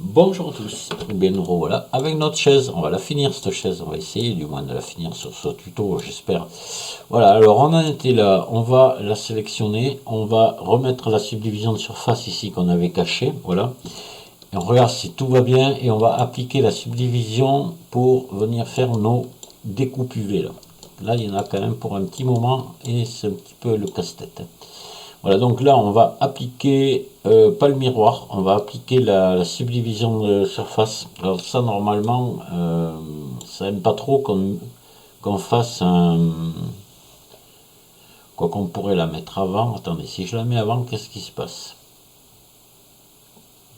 Bonjour à tous, bien nous revoilà avec notre chaise. On va la finir cette chaise, on va essayer du moins de la finir sur ce tuto, j'espère. Voilà, alors on en était là, on va la sélectionner, on va remettre la subdivision de surface ici qu'on avait cachée, voilà. Et on regarde si tout va bien et on va appliquer la subdivision pour venir faire nos découpes UV là. Là, il y en a quand même pour un petit moment et c'est un petit peu le casse-tête. Voilà, donc là, on va appliquer, pas le miroir, on va appliquer la subdivision de surface. Alors ça, normalement, ça aime pas trop qu'on fasse un... Quoi qu'on pourrait la mettre avant. Attendez, si je la mets avant, qu'est-ce qui se passe?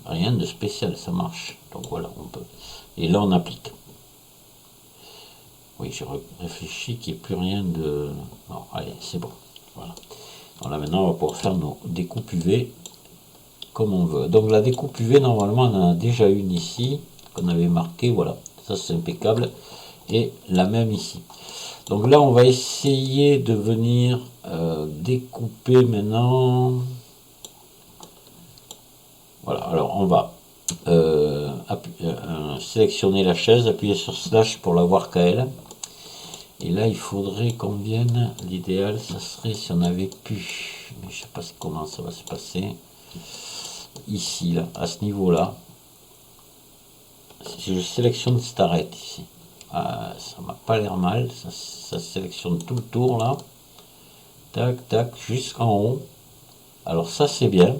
Rien de spécial, ça marche. Donc voilà, on peut... Et là, on applique. Oui, je réfléchis qu'il n'y ait plus rien de... Non, allez, c'est bon. Voilà. Donc là, maintenant, on va pouvoir faire nos découpes UV comme on veut. Donc la découpe UV, normalement, on en a déjà une ici, qu'on avait marqué, voilà. Ça, c'est impeccable. Et la même ici. Donc là, on va essayer de venir découper maintenant. Voilà, alors on va sélectionner la chaise, appuyer sur slash pour la voir qu'à elle. Et là, il faudrait qu'on vienne, l'idéal, ça serait si on avait pu, mais je sais pas comment ça va se passer, ici, là, à ce niveau-là. Si je sélectionne Start ici, ça m'a pas l'air mal, ça sélectionne tout le tour là, tac, tac, jusqu'en haut. Alors ça c'est bien,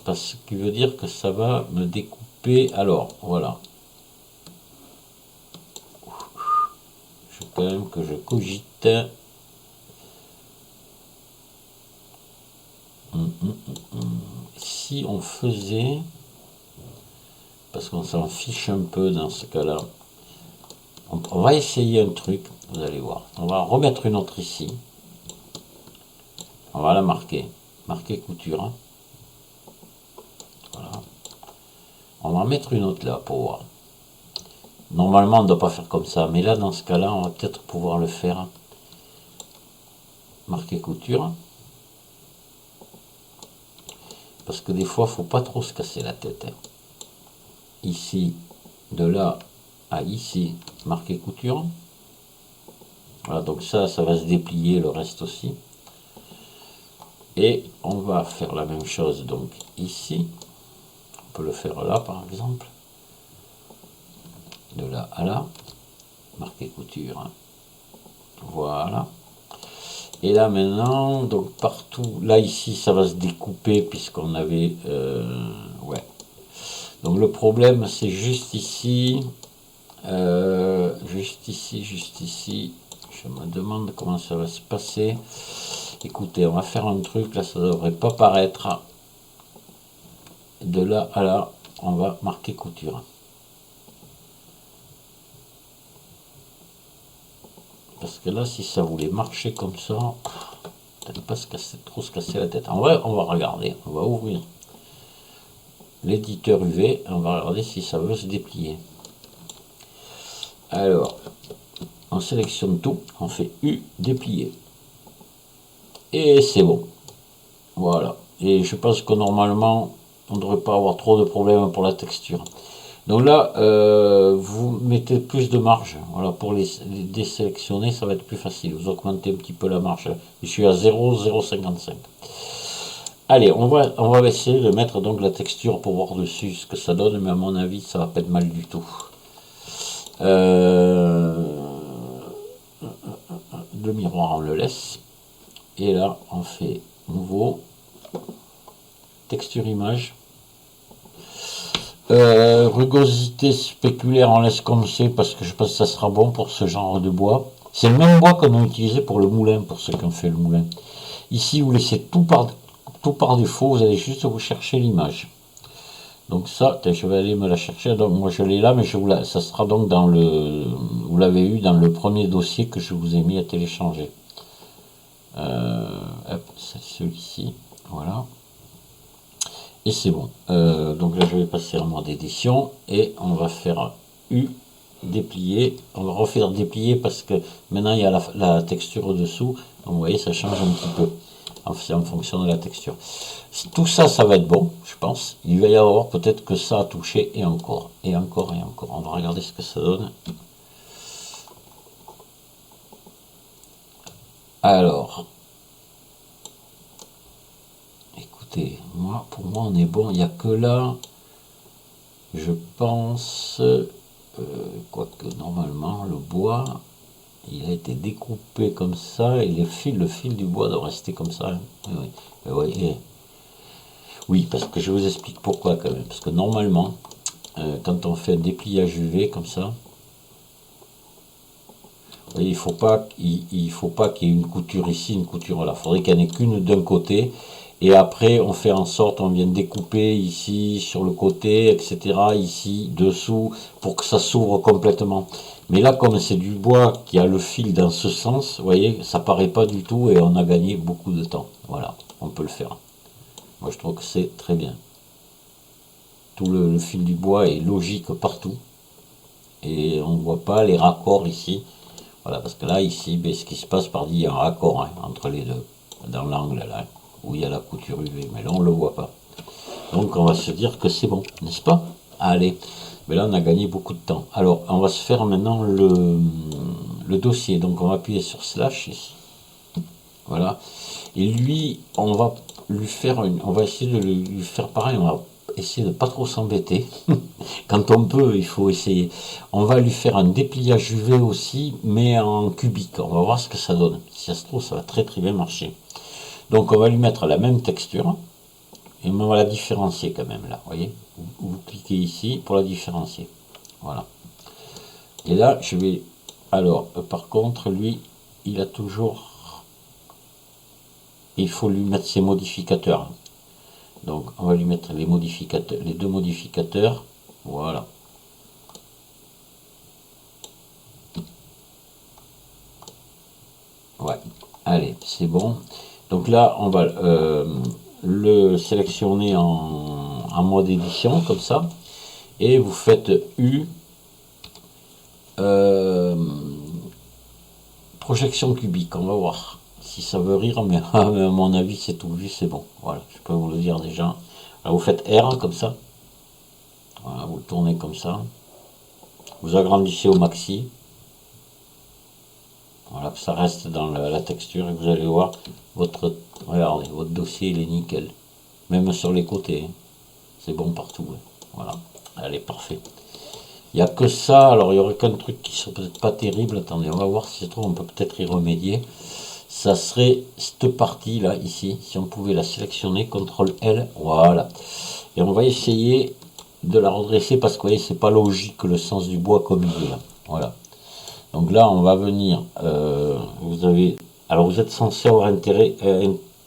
parce que veut dire que ça va me découper, alors, voilà. Je veux quand même que je cogite. Si on faisait, parce qu'on s'en fiche un peu dans ce cas-là, on va essayer un truc, vous allez voir. On va remettre une autre ici. On va la marquer. Marquer couture. Voilà. On va en mettre une autre là pour voir. Normalement, on ne doit pas faire comme ça. Mais là, dans ce cas-là, on va peut-être pouvoir le faire. Marquer couture. Parce que des fois, il ne faut pas trop se casser la tête. Ici, de là à ici, marquer couture. Voilà, donc ça va se déplier, le reste aussi. Et on va faire la même chose donc ici. On peut le faire là par exemple. De là à là. Marquer couture. Voilà. Et là maintenant, donc partout, là ici ça va se découper puisqu'on avait... ouais. Donc le problème c'est juste ici. Juste ici, juste ici. Je me demande comment ça va se passer. Écoutez, on va faire un truc, là ça ne devrait pas paraître. De là à là, on va marquer couture. Parce que là, si ça voulait marcher comme ça, peut-être pas trop se casser la tête. En vrai, on va regarder, on va ouvrir l'éditeur UV, on va regarder si ça veut se déplier. Alors, on sélectionne tout, on fait U, déplier. Et c'est bon. Voilà. Et je pense que normalement, on ne devrait pas avoir trop de problèmes pour la texture. Donc là, vous mettez plus de marge. Voilà, pour les désélectionner, ça va être plus facile. Vous augmentez un petit peu la marge. Je suis à 0,055. Allez, on va essayer de mettre donc la texture pour voir dessus ce que ça donne, mais à mon avis, ça va pas être mal du tout. Le miroir, on le laisse. Et là, on fait nouveau, texture image. Rugosité spéculaire, on laisse comme c'est parce que je pense que ça sera bon pour ce genre de bois. C'est le même bois qu'on a utilisé pour le moulin, pour ceux qui ont fait le moulin. Ici, vous laissez tout par défaut, vous allez juste vous chercher l'image. Donc ça, je vais aller me la chercher. Donc moi je l'ai là, mais ça sera donc dans le... Vous l'avez eu dans le premier dossier que je vous ai mis à télécharger. Hop, c'est celui-ci. Voilà. Et c'est bon. Donc là je vais passer en mode édition et on va faire U, déplier. On va refaire déplier parce que maintenant il y a la texture au dessous. Donc vous voyez, ça change un petit peu. C'est en fonction de la texture. Tout ça, ça va être bon, je pense. Il va y avoir peut-être que ça a touché, et encore, et encore, et encore. On va regarder ce que ça donne. Alors, écoutez, moi, pour moi, on est bon. Il n'y a que là, je pense, quoique normalement, le bois, il a été découpé comme ça, et le fil du bois doit rester comme ça. Hein. Oui, oui. Oui, parce que je vous explique pourquoi quand même. Parce que normalement, quand on fait un dépliage UV comme ça, il ne faut pas qu'il y ait une couture ici, une couture là. Il faudrait qu'il n'y en ait qu'une d'un côté. Et après, on fait en sorte, on vient découper ici, sur le côté, etc. Ici, dessous, pour que ça s'ouvre complètement. Mais là, comme c'est du bois qui a le fil dans ce sens, vous voyez, ça paraît pas du tout et on a gagné beaucoup de temps. Voilà, on peut le faire. Moi, je trouve que c'est très bien. Tout le fil du bois est logique partout. Et on ne voit pas les raccords ici. Voilà, parce que là, ici, ben, ce qui se passe, il y a un raccord hein, entre les deux, dans l'angle là, où il y a la couture UV, mais là, on ne le voit pas. Donc, on va se dire que c'est bon, n'est-ce pas? Allez, mais là, on a gagné beaucoup de temps. Alors, on va se faire maintenant le dossier. Donc, on va appuyer sur slash ici. Voilà. Et lui, on va lui faire on va essayer de lui faire pareil, on va essayer de pas trop s'embêter. Quand on peut, il faut essayer. On va lui faire un dépliage UV aussi, mais en cubique. On va voir ce que ça donne. Si ça se trouve, ça va très très bien marcher. Donc on va lui mettre la même texture. Et on va la différencier quand même là. Voyez, vous cliquez ici pour la différencier. Voilà. Et là, je vais... Alors, par contre, lui, il a toujours... Il faut lui mettre ses modificateurs. Donc on va lui mettre les modificateurs, les deux modificateurs. Voilà. Ouais. Allez, c'est bon. Donc là, on va le sélectionner en mode édition, comme ça. Et vous faites U. Projection cubique, on va voir si ça veut rire, mais à mon avis, c'est tout vu, c'est bon. Voilà, je peux vous le dire déjà. Alors vous faites R comme ça. Voilà, vous le tournez comme ça. Vous agrandissez au maxi. Voilà, que ça reste dans la texture et vous allez voir regardez, votre dossier il est nickel. Même sur les côtés, hein. C'est bon partout. Ouais. Voilà, allez, parfait. Il n'y a que ça, alors il y aurait qu'un truc qui serait peut-être pas terrible. Attendez, on va voir si c'est trop, on peut peut-être y remédier. Ça serait cette partie là, ici, si on pouvait la sélectionner, CTRL L, voilà. Et on va essayer de la redresser parce que vous voyez, c'est pas logique le sens du bois comme il est là. Voilà. Donc là, on va venir, vous avez, alors vous êtes censé avoir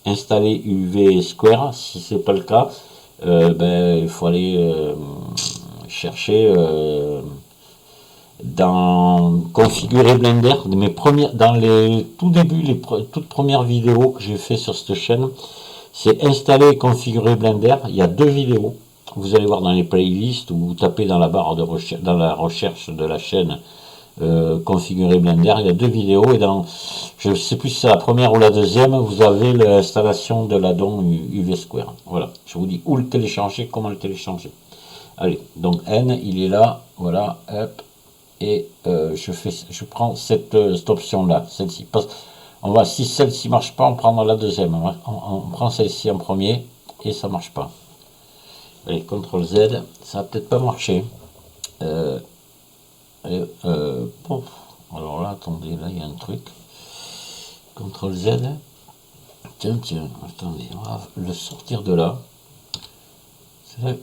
installé UV Square. Si c'est pas le cas, ben, il faut aller chercher dans configurer Blender. Dans les tout débuts, toutes premières vidéos que j'ai fait sur cette chaîne, c'est installer et configurer Blender. Il y a deux vidéos. Vous allez voir dans les playlists ou vous tapez dans la barre de recherche, dans la recherche de la chaîne. Configurer Blender, il y a deux vidéos et dans, je ne sais plus si c'est la première ou la deuxième, vous avez l'installation de l'addon UV Square. Voilà, je vous dis où le télécharger, comment le télécharger. Allez, donc N, il est là, voilà, hop, et je prends cette option là, celle-ci. On va, si celle-ci marche pas, on prendra la deuxième. On prend celle-ci en premier et ça marche pas. Allez, CTRL Z, ça va peut-être pas marcher. Alors là, attendez, là il y a un truc. CTRL Z. Tiens, attendez, on va le sortir de là.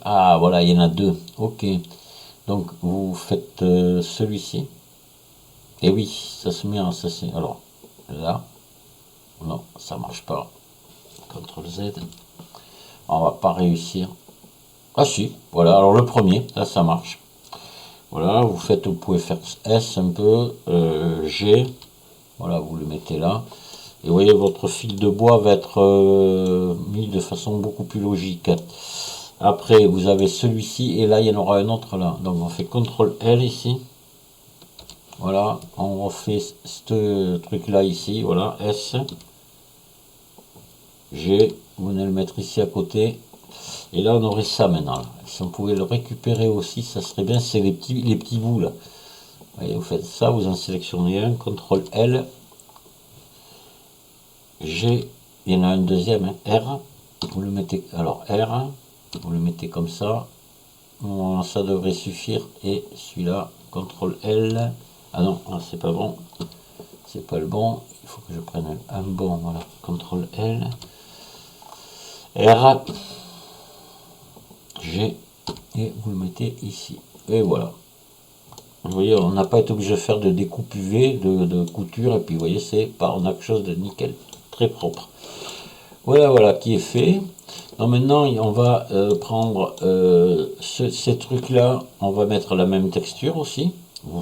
Ah, voilà, il y en a deux. Ok. Donc, vous faites celui-ci. Et oui, ça se met en... Alors, là. Non, ça marche pas. CTRL Z. On va pas réussir. Ah si, voilà, alors le premier, là ça marche. Voilà, vous pouvez faire S un peu, G, voilà, vous le mettez là. Et vous voyez, votre fil de bois va être mis de façon beaucoup plus logique. Après, vous avez celui-ci, et là, il y en aura un autre là. Donc, on fait CTRL L ici. Voilà, on refait ce truc là ici, voilà, S. G, vous venez le mettre ici à côté. Et là, on aurait ça maintenant. Là. Si on pouvait le récupérer aussi, ça serait bien. C'est les petits bouts là. Voyez, vous faites ça, vous en sélectionnez un, CTRL L, G, il y en a un deuxième, hein, R, vous le mettez, alors R, vous le mettez comme ça, bon, ça devrait suffire, et celui-là, CTRL L, ah non, c'est pas bon, c'est pas le bon, il faut que je prenne un bon, voilà, CTRL L, R, G, et vous le mettez ici, et voilà. Vous voyez, on n'a pas été obligé de faire de découpe UV, de couture, et puis vous voyez, on a quelque chose de nickel, très propre. Voilà, qui est fait. Donc maintenant, on va prendre ces trucs-là, on va mettre la même texture aussi. On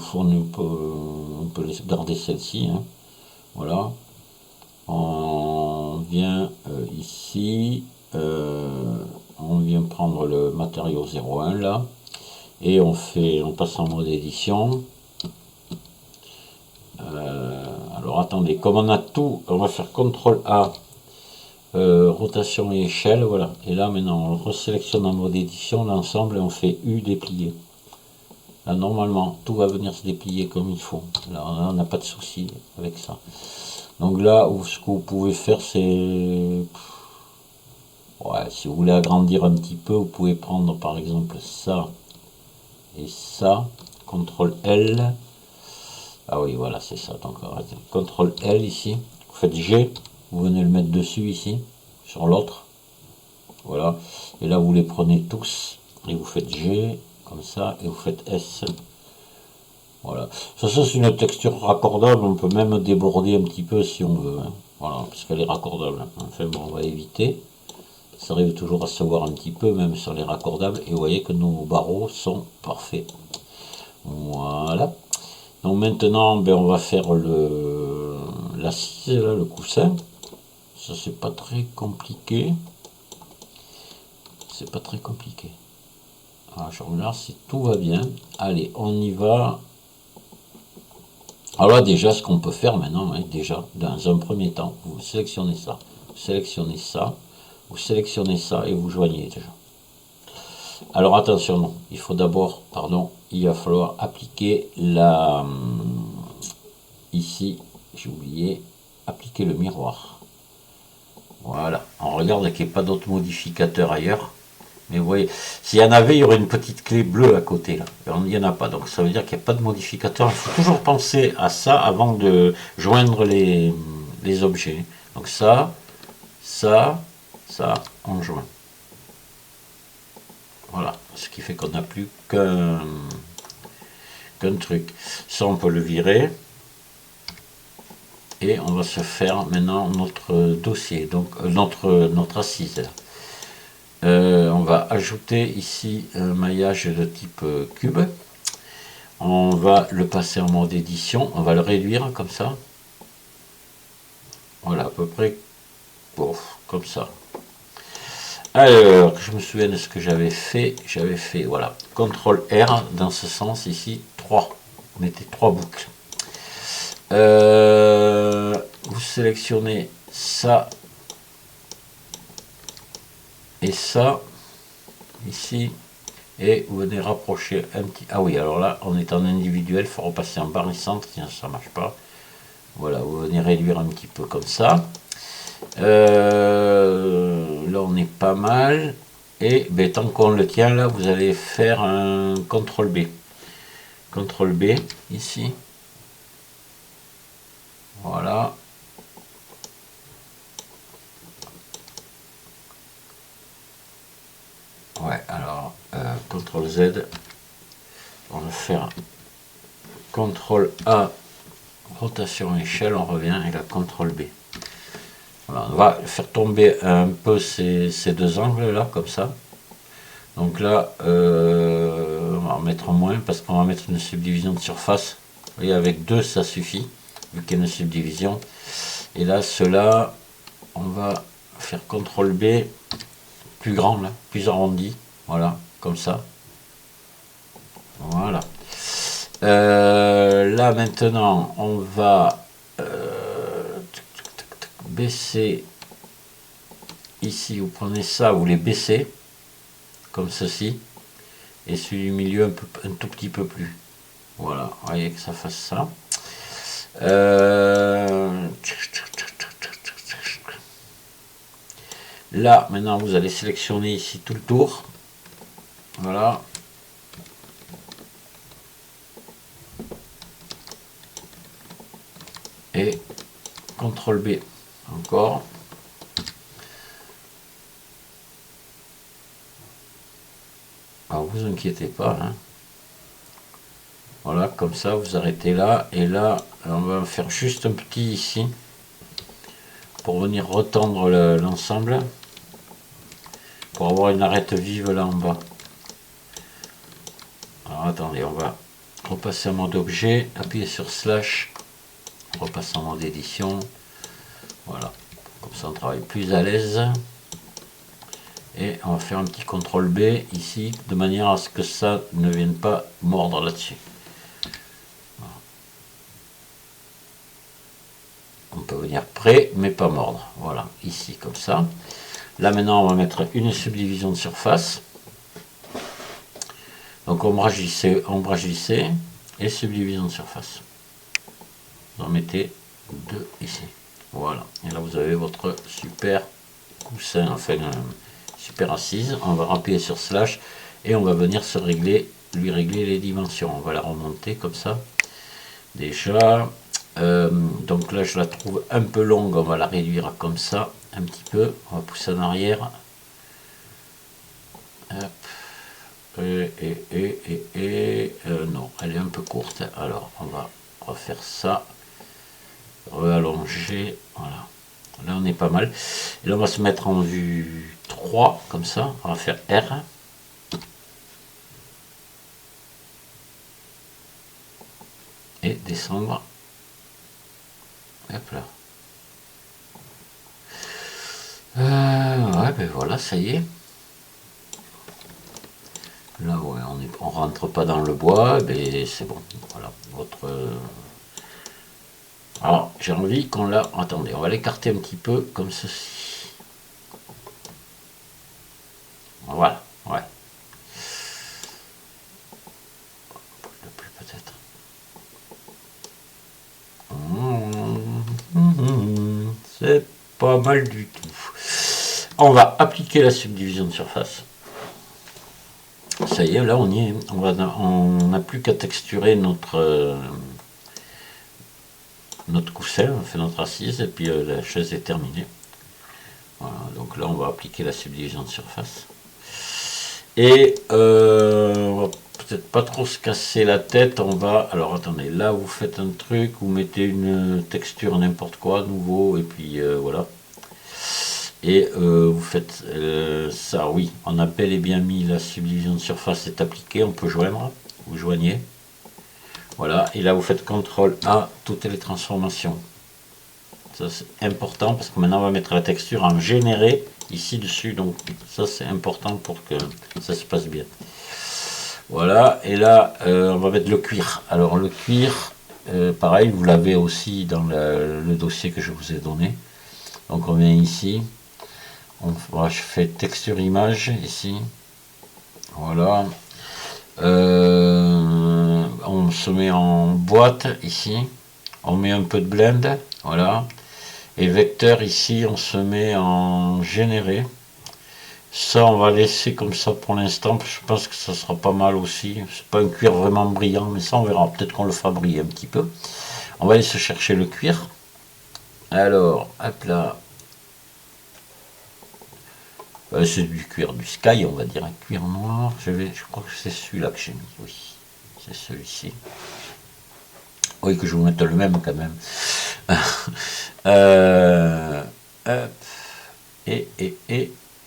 peut garder celle-ci. Hein. Voilà. On vient ici, on vient prendre le matériau 01 là. Et on passe en mode édition. Alors attendez, comme on a tout, on va faire CTRL A, rotation et échelle, voilà. Et là maintenant on resélectionne en mode édition l'ensemble et on fait U déplier. Là normalement tout va venir se déplier comme il faut. Là on n'a pas de souci avec ça. Donc là, ce que vous pouvez faire c'est... Ouais, si vous voulez agrandir un petit peu, vous pouvez prendre par exemple ça. Et ça, CTRL L, ah oui voilà c'est ça, donc CTRL L ici, vous faites G, vous venez le mettre dessus ici, sur l'autre, voilà, et là vous les prenez tous, et vous faites G, comme ça, et vous faites S, voilà, ça c'est une texture raccordable, on peut même déborder un petit peu si on veut, hein. Voilà, parce qu'elle est raccordable, enfin bon, on va éviter. Ça arrive toujours à se voir un petit peu, même sur les raccordables. Et vous voyez que nos barreaux sont parfaits. Voilà. Donc maintenant, on va faire l'assise, le coussin. Ça, c'est pas très compliqué. C'est pas très compliqué. Alors, je regarde si tout va bien. Allez, on y va. Alors là, déjà, ce qu'on peut faire maintenant, hein, déjà, dans un premier temps, vous sélectionnez ça. Vous sélectionnez ça. Vous sélectionnez ça et vous joignez déjà. Alors attention, non, il faut d'abord, pardon, il va falloir appliquer ici, j'ai oublié, appliquer le miroir. Voilà, on regarde qu'il n'y ait pas d'autres modificateurs ailleurs. Mais vous voyez, s'il y en avait, il y aurait une petite clé bleue à côté là. Il n'y en a pas, donc ça veut dire qu'il n'y a pas de modificateur. Il faut toujours penser à ça avant de joindre les objets. Donc ça, on joint. Voilà, ce qui fait qu'on n'a plus qu'un truc. Ça, on peut le virer. Et on va se faire maintenant notre dossier, donc notre assise. On va ajouter ici un maillage de type cube. On va le passer en mode édition. On va le réduire comme ça. Voilà, à peu près comme ça. Alors, que je me souviens de ce que j'avais fait. J'avais fait, voilà, CTRL R dans ce sens ici, 3. On mettait 3 boucles. Vous sélectionnez ça et ça ici et vous venez rapprocher un petit... Ah oui, alors là, on est en individuel, il faut repasser en barycentre, sinon ça marche pas. Voilà, vous venez réduire un petit peu comme ça. Là, on est pas mal. Et ben, tant qu'on le tient là, vous allez faire un CTRL B. CTRL B, ici. Voilà. Ouais, alors, CTRL Z. On va faire CTRL A, rotation échelle, on revient, et la CTRL B. Voilà, on va faire tomber un peu ces deux angles là, comme ça. Donc là, on va en mettre moins parce qu'on va mettre une subdivision de surface. Vous voyez, avec 2 ça suffit, vu qu'il y a une subdivision. Et là, cela, on va faire CTRL B, plus grand là, plus arrondi. Voilà, comme ça. Voilà. Là maintenant, on va baisser ici, vous prenez ça, vous les baissez, comme ceci, et celui du milieu un tout petit peu plus. Voilà, vous voyez que ça fasse ça. Là, maintenant, vous allez sélectionner ici tout le tour. Voilà. Et CTRL B encore. Alors vous inquiétez pas, hein. Voilà, comme ça vous arrêtez là, et là on va faire juste un petit ici pour venir retendre l'ensemble, pour avoir une arête vive là en bas. Alors attendez, on va repasser en mode objet, appuyer sur slash, repasser en mode édition. Voilà, comme ça on travaille plus à l'aise. Et on va faire un petit CTRL B ici, de manière à ce que ça ne vienne pas mordre là-dessus. Voilà. On peut venir près, mais pas mordre. Voilà, ici, comme ça. Là maintenant, on va mettre une subdivision de surface. Donc ombrage lissé et subdivision de surface. Vous en mettez 2 ici. Voilà, et là vous avez votre super coussin, enfin super assise. On va appuyer sur slash et on va venir lui régler les dimensions. On va la remonter comme ça. Déjà, donc là je la trouve un peu longue, on va la réduire comme ça, un petit peu. On va pousser en arrière. Hop. Non, elle est un peu courte. Alors on va refaire ça. Reallonger. Voilà. Là on est pas mal. Et là on va se mettre en vue 3 comme ça. On va faire R. Et descendre. Hop là. Ouais, ben voilà, ça y est. Là, ouais, on rentre pas dans le bois, mais c'est bon. Voilà, votre. Alors, j'ai envie qu'on l'a. Attendez, on va l'écarter un petit peu comme ceci. Voilà, ouais. Plus peut-être. C'est pas mal du tout. On va appliquer la subdivision de surface. Ça y est, là on y est. On n'a plus qu'à texturer notre coussin, on fait notre assise et puis la chaise est terminée. Voilà, donc là on va appliquer la subdivision de surface. Et on va peut-être pas trop se casser la tête, on va. Alors attendez, là vous faites un truc, vous mettez une texture n'importe quoi, nouveau, et puis voilà. Et vous faites ça, oui, on a bel et bien mis la subdivision de surface est appliquée, on peut joindre, vous joignez. Voilà, et là vous faites CTRL A, toutes les transformations. Ça c'est important parce que maintenant on va mettre la texture en généré ici dessus, donc ça c'est important pour que ça se passe bien. Voilà, et là on va mettre le cuir. Alors le cuir, pareil, vous l'avez aussi dans le dossier que je vous ai donné. Donc on vient ici. Je fais texture image ici. Voilà. On se met en boîte ici. On met un peu de blend. Voilà. Et vecteur ici, on se met en généré. Ça, on va laisser comme ça pour l'instant. Je pense que ça sera pas mal aussi. C'est pas un cuir vraiment brillant, mais ça, on verra. Peut-être qu'on le fera briller un petit peu. On va aller se chercher le cuir. Alors, hop là. C'est du cuir du sky, on va dire un cuir noir. Je crois que c'est celui-là que j'ai mis, oui. C'est celui-ci. Oui, que je vous mette le même quand même. Hop. Et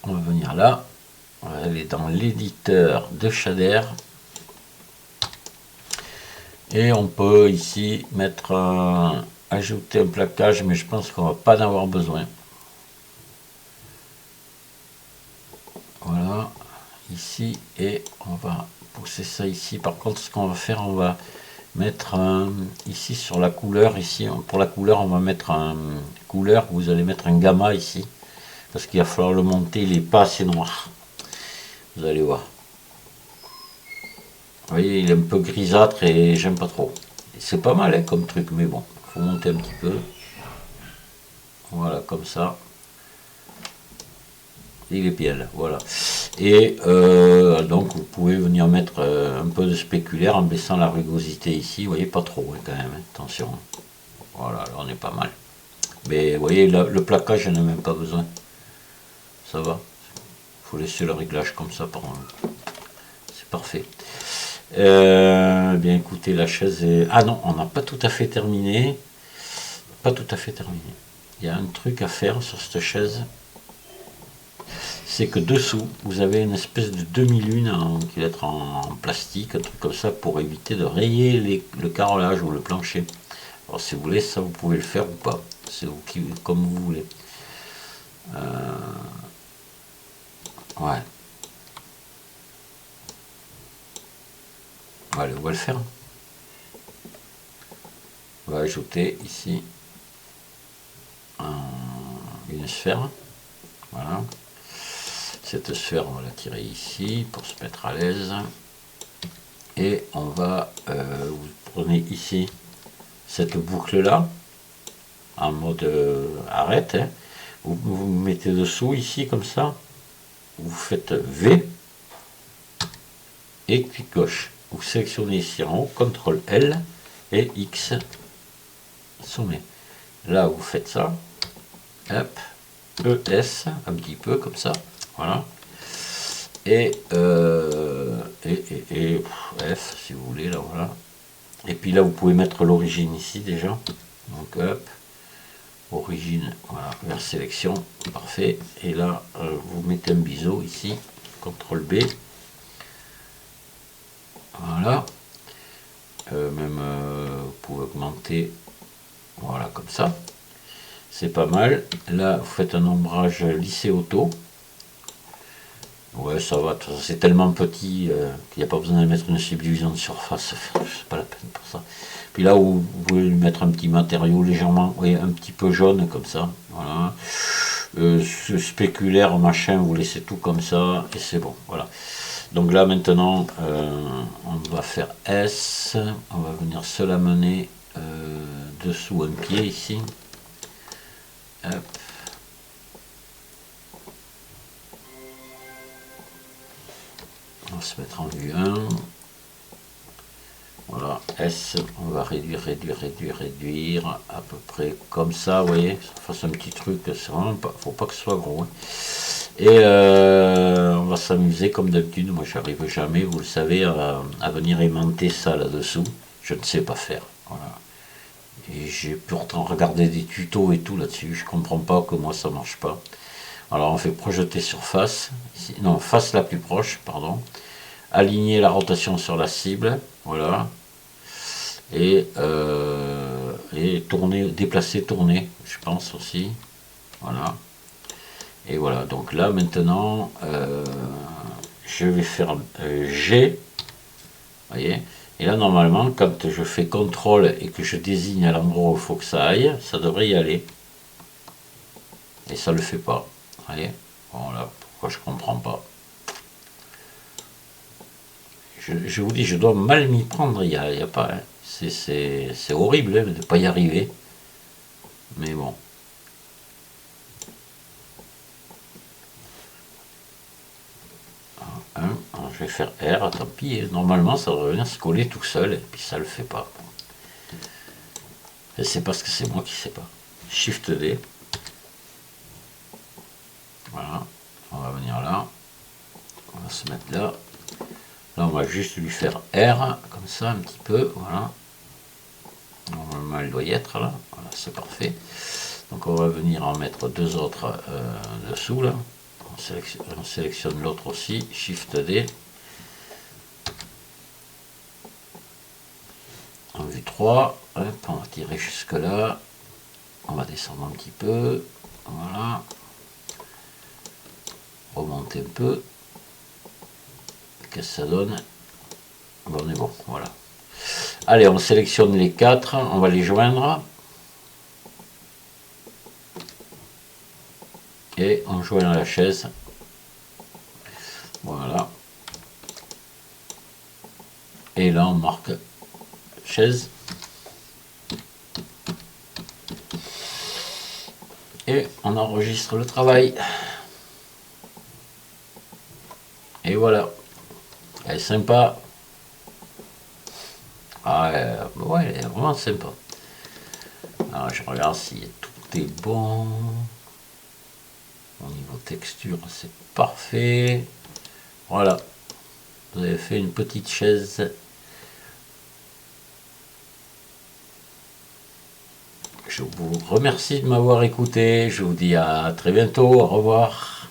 on va venir là. On va aller dans l'éditeur de shader. Et on peut ici mettre ajouter un plaquage, mais je pense qu'on va pas en avoir besoin. Voilà, ici, et on va pousser ça ici. Par contre, ce qu'on va faire, on va mettre ici sur la couleur, ici, pour la couleur, on va mettre un couleur, vous allez mettre un gamma ici. parce qu'il va falloir le monter, il n'est pas assez noir. Vous allez voir. Vous voyez, il est un peu grisâtre et j'aime pas trop. C'est pas mal hein, comme truc, mais bon, faut monter un petit peu. Voilà, comme ça. Il est bien là, voilà. Et donc vous pouvez venir mettre un peu de spéculaire en baissant la rugosité ici. Vous voyez, pas trop hein, quand même, hein, attention. Voilà, là on est pas mal. Mais vous voyez, là, le plaquage, je n'ai même pas besoin. Ça va. Il faut laisser le réglage comme ça. C'est parfait. Bien écoutez, la chaise est... Ah non, on n'a pas tout à fait terminé. Pas tout à fait terminé. Il y a un truc à faire sur cette chaise. C'est que dessous, vous avez une espèce de demi-lune qui va être en plastique, un truc comme ça, pour éviter de rayer le carrelage ou le plancher. Alors si vous voulez, ça vous pouvez le faire ou pas. C'est vous qui, comme vous voulez. Ouais. Allez, on va le faire. On va ajouter ici une sphère. Voilà. Cette sphère, on va la tirer ici pour se mettre à l'aise. Et on va, vous prenez ici cette boucle là, en mode arrête. Hein. Vous mettez dessous ici comme ça. Vous faites V et clic gauche. Vous sélectionnez ici en haut, CTRL L et X sommet. Là, vous faites ça. Hop. ES, un petit peu comme ça. Voilà. Et F, si vous voulez, là, voilà. Et puis là, vous pouvez mettre l'origine ici déjà. Donc, hop. Origine, voilà, vers sélection. Parfait. Et là, vous mettez un biseau ici. CTRL B. Voilà. Même, vous pouvez augmenter. Voilà, comme ça. C'est pas mal. Là, vous faites un ombrage lissé auto. Ouais, ça va. C'est tellement petit qu'il n'y a pas besoin de mettre une subdivision de surface. C'est pas la peine pour ça. Puis là, vous pouvez lui mettre un petit matériau légèrement, oui, un petit peu jaune comme ça. Voilà. Ce spéculaire, machin, vous laissez tout comme ça et c'est bon. Voilà. Donc là, maintenant, on va faire S. On va venir se l'amener dessous un pied ici. Hop. On va se mettre en vue 1. Voilà, S, on va réduire, à peu près comme ça, vous voyez, ça fasse un petit truc, c'est vraiment pas, faut pas que ce soit gros. Hein. Et on va s'amuser comme d'habitude, moi j'arrive jamais, vous le savez, à venir aimanter ça là-dessous, je ne sais pas faire, voilà. Et j'ai pourtant regardé des tutos et tout là-dessus, je comprends pas comment ça marche pas. Alors on fait projeter sur face, ici, non, face la plus proche, pardon. Aligner la rotation sur la cible, voilà. Et tourner, déplacer, tourner, je pense aussi. Voilà. Et voilà, donc là maintenant, je vais faire G. Voyez. Et là normalement, quand je fais CTRL et que je désigne à l'endroit où il faut que ça aille, ça devrait y aller. Et ça ne le fait pas. Voyez. Voilà, pourquoi je comprends pas. Je vous dis, je dois mal m'y prendre, il y a pas... Hein. C'est horrible hein, de ne pas y arriver. Mais bon. Alors, je vais faire R, tant pis. Normalement, ça devrait venir se coller tout seul. Et puis ça le fait pas. Et c'est parce que c'est moi qui sais pas. Shift D. Voilà. On va venir là. On va se mettre là. Là, on va juste lui faire R, comme ça, un petit peu. Voilà. Normalement, elle doit y être là. Voilà, c'est parfait. Donc, on va venir en mettre deux autres dessous là. On sélectionne l'autre aussi. Shift D. En vue 3. Hop, on va tirer jusque là. On va descendre un petit peu. Voilà. Remonter un peu. Qu'est-ce que ça donne? Bon, on est bon, voilà. Allez, on sélectionne les quatre, on va les joindre. et on joint la chaise. Voilà. Et là on marque chaise. Et on enregistre le travail. Et voilà. Elle est sympa. Ah, ouais, elle est vraiment sympa. Alors je regarde si tout est bon. Au niveau texture, c'est parfait. Voilà. Vous avez fait une petite chaise. Je vous remercie de m'avoir écouté. Je vous dis à très bientôt. Au revoir.